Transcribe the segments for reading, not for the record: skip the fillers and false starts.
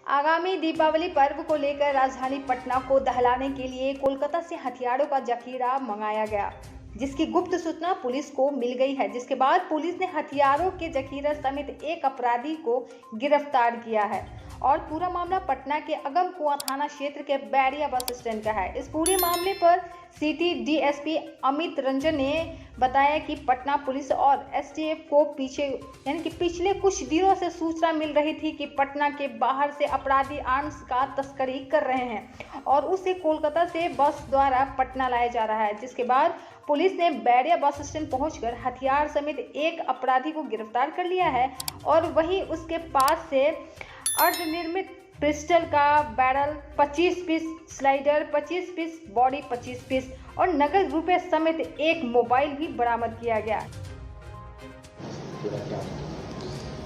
आगामी दीपावली पर्व को लेकर राजधानी पटना को दहलाने के लिए कोलकाता से हथियारों का जखीरा मंगाया गया, जिसकी गुप्त सूचना पुलिस को मिल गई है, जिसके बाद पुलिस ने हथियारों के जखीरे समेत एक अपराधी को गिरफ्तार किया है। और पूरा मामला पटना के अगम कुआं थाना क्षेत्र के बैरिया बस स्टैंड का है। इस पूरे मामले पर सिटी डीएसपी अमित रंजन ने बताया कि पटना पुलिस और एसटीएफ को पिछले कुछ दिनों से सूचना मिल रही थी कि पटना के बाहर से अपराधी आर्म्स का तस्करी कर रहे हैं और उसे कोलकाता से बस द्वारा पटना लाया जा रहा है, जिसके बाद पुलिस ने बैरिया बस स्टैंड पहुंचकर हथियार समेत एक अपराधी को गिरफ्तार कर लिया है। और वहीं उसके पास से अर्धनिर्मित पिस्टल का barrel 25 piece, slider 25 piece, body 25 piece और नगद रुपए समेत एक मोबाइल भी बरामद किया गया।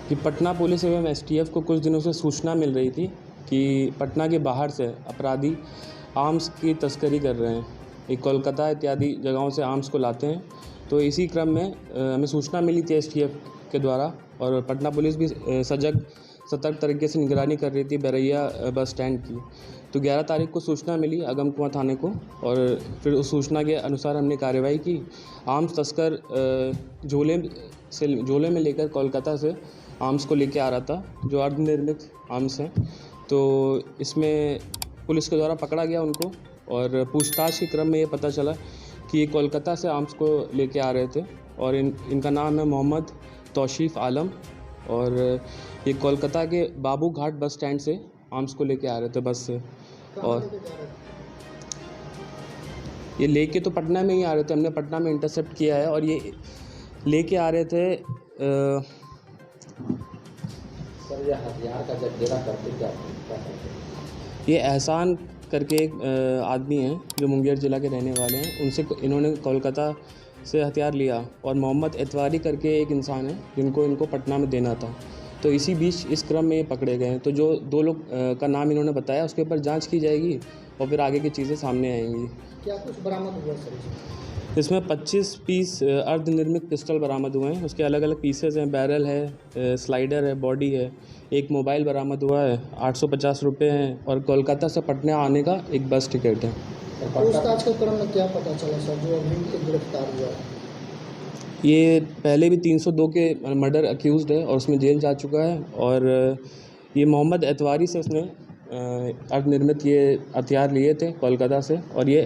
कि पटना पुलिस एवं एसटीएफ को कुछ दिनों से सूचना मिल रही थी कि पटना के बाहर से अपराधी आर्म्स की तस्करी कर रहे हैं। ये कोलकाता इत्यादि जगहों से आर्म्स को लाते हैं। तो इसी क्रम में हमें सूचना मिली थी एसटीएफ के द्वारा और पटना पुलिस भी सतर्क तरीके से निगरानी कर रही थी बैरिया बस स्टैंड की। तो 11 तारीख को सूचना मिली अगम कुआं थाने को और फिर उस सूचना के अनुसार हमने कार्रवाई की। आर्म्स तस्कर झोले में लेकर कोलकाता से आर्म्स को लेकर आ रहा था, जो अर्धनिर्मित आर्म्स हैं। तो इसमें पुलिस के द्वारा पकड़ा गया उनको और पूछताछ के क्रम में ये पता चला कि ये कोलकाता से आर्म्स को लेके आ रहे थे और इनका नाम है मोहम्मद तौसीफ आलम और ये कोलकाता के बाबू घाट बस स्टैंड से आर्म्स को लेके आ रहे थे बस से। और ये लेके तो पटना में ही आ रहे थे, हमने पटना में इंटरसेप्ट किया है और ये लेके आ रहे थे। सर, ये हथियार का जखीरा करते क्या? ये एहसान करके एक आदमी हैं जो मुंगेर ज़िला के रहने वाले हैं, उनसे इन्होंने कोलकाता से हथियार लिया और मोहम्मद एतवारी करके एक इंसान है जिनको इनको पटना में देना था। तो इसी बीच इस क्रम में ये पकड़े गए हैं। तो जो 2 लोग का नाम इन्होंने बताया उसके ऊपर जांच की जाएगी और फिर आगे की चीज़ें सामने आएंगी। क्या कुछ बरामद हुआ सर? इसमें 25 पीस अर्धनिर्मित पिस्टल बरामद हुए हैं। उसके अलग अलग पीसेज हैं, बैरल है, स्लाइडर है, बॉडी है, एक मोबाइल बरामद हुआ है, 850 रुपये हैं और कोलकाता से पटना आने का एक बस टिकट है। पूछताछ के क्रम में क्या पता चला सर जो अभी के गिरफ्तार हुआ? ये पहले भी 302 के मर्डर अक्यूज़ड है और उसमें जेल जा चुका है। और ये मोहम्मद एतवारी से उसने अर्धनिर्मित ये हथियार लिए थे कोलकाता से और ये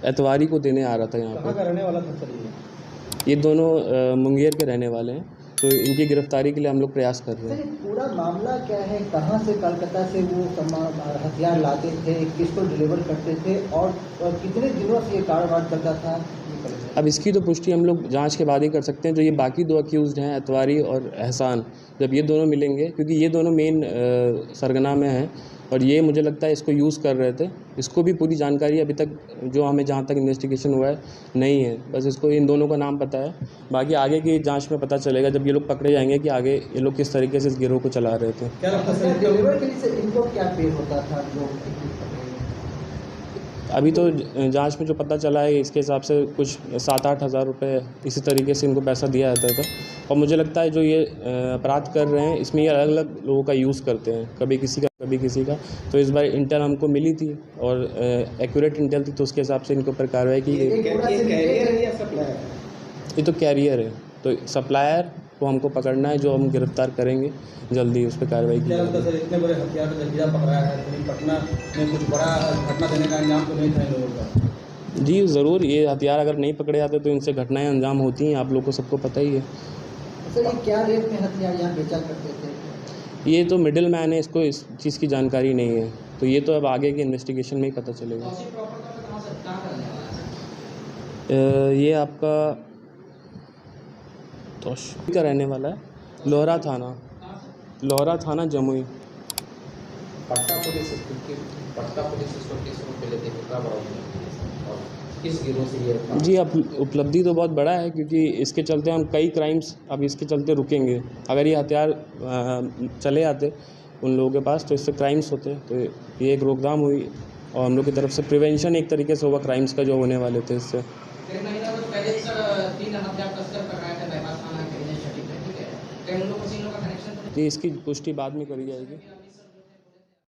एतवारी को देने आ रहा था यहाँ पर। कहाँ का रहने वाला था सर? ये दोनों मुंगेर के रहने वाले हैं। तो इनकी गिरफ्तारी के लिए हम लोग प्रयास कर रहे हैं। पूरा मामला क्या है? कहाँ से कोलकाता से वो हथियार लाते थे, किसको डिलीवर करते थे और कितने दिनों से ये कारोबार चलता था? अब इसकी तो पुष्टि हम लोग जांच के बाद ही कर सकते हैं। जो ये बाकी 2 अक्यूज़ड हैं एतवारी और एहसान, जब ये दोनों मिलेंगे, क्योंकि ये दोनों मेन सरगना में हैं और ये मुझे लगता है इसको यूज़ कर रहे थे। इसको भी पूरी जानकारी अभी तक जो हमें जहाँ तक इन्वेस्टिगेशन हुआ है नहीं है, बस इसको इन दोनों का नाम पता है। बाकी आगे की जांच में पता चलेगा जब ये लोग पकड़े जाएंगे कि आगे ये लोग किस तरीके से इस गिरोह को चला रहे थे। क्या लगता है डिलीवर के लिए इनको क्या पे होता था? अभी तो जांच में जो पता चला है इसके हिसाब से कुछ 7-8 हज़ार रुपये इसी तरीके से इनको पैसा दिया जाता था। और मुझे लगता है जो ये अपराध कर रहे हैं इसमें ये अलग अलग लोगों का यूज़ करते हैं, कभी किसी का कभी किसी का। तो इस बार इंटेल हमको मिली थी और एक्यूरेट इंटेल थी, तो उसके हिसाब से इनके ऊपर कार्रवाई की गई। ये तो कैरियर है, तो सप्लायर को हमको पकड़ना है, जो हम गिरफ्तार करेंगे जल्दी उस पर कार्रवाई की। सर, इतने बड़े हथियार का जखीरा पकड़ा है, तो पटना में कुछ बड़ा घटना देने का अंजाम तो नहीं था इन लोगों का? जी ज़रूर, ये हथियार अगर नहीं पकड़े जाते तो इनसे घटनाएं अंजाम होती हैं, आप लोग को सबको पता ही है। सर, ये क्या रेट में हथियार यहाँ बेचा करते थे? ये तो मिडिल मैन है, इसको इस चीज़ की जानकारी नहीं है, तो ये तो अब आगे के इन्वेस्टिगेशन में ही पता चलेगा। ये आपका तौसीफ का रहने वाला है, लोहरा थाना जमुई। पटना पुलिस इसको किस रूप में लेती है, कितना बड़ा और किस गिरोह से ये? जी, अब उपलब्धि तो बहुत बड़ा है, क्योंकि इसके चलते हम कई क्राइम्स अब इसके चलते रुकेंगे। अगर ये हथियार चले आते उन लोगों के पास तो इससे क्राइम्स होते, तो ये एक रोकथाम हुई और हम लोग की तरफ से प्रिवेंशन एक तरीके से हुआ क्राइम्स का जो होने वाले थे इससे। जी, इसकी पुष्टि बाद में करी जाएगी।